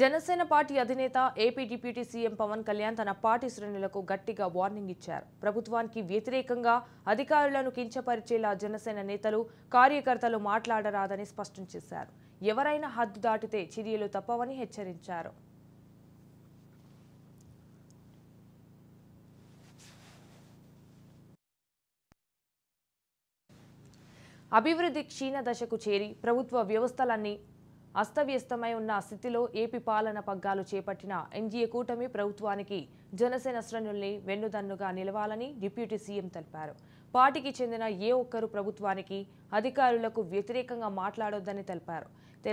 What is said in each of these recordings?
Janasena party అధినేత AP deputy CM Pawan Kalyan తన party శ్రేణులకు గట్టిగా వార్నింగ్ ఇచ్చారు. ప్రభుత్వానికి వ్యతిరేకంగా అధికారులను కించపరిచేలా జనసేన నేతలు, కార్యకర్తలు మాట్లాడరాదని స్పష్టం చేశారు. ఎవరైనా హద్దు దాటితే చర్యలు తప్పవని హెచ్చరించారు. అభివృద్ధి క్షీణ దశకు చేరి ప్రభుత్వ వ్యవస్థలన్నీ అస్తవ్యస్తమై ఉన్న స్థితిలో ఏపీ పాలన పగ్గాలు చేపట్టిన ఎన్డీఏ కూటమి ప్రభుత్వానికి జనసేన శ్రేణుల్ని వెన్నుదన్నుగా నిలవాలని డిప్యూటీ సీఎం తెలిపారు. పార్టీకి చెందిన ఏ ఒక్కరు ప్రభుత్వానికి, అధికారులకు వ్యతిరేకంగా మాట్లాడొద్దని తెలిపారు.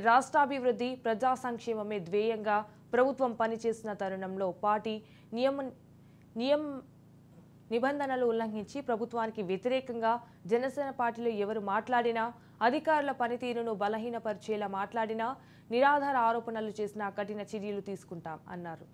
రాష్ట్రాభివృద్ధి, ప్రజా సంక్షేమమే ధ్యేయంగా ప్రభుత్వం పనిచేసిన తరుణంలో పార్టీ నిబంధనలు ఉల్లంఘించి ప్రభుత్వానికి వ్యతిరేకంగా జనసేన పార్టీలో ఎవరు మాట్లాడినా, అధికారుల పనితీరును బలహీనపరిచేలా మాట్లాడినా, నిరాధార ఆరోపణలు చేసినా కఠిన చర్యలు తీసుకుంటాం అన్నారు.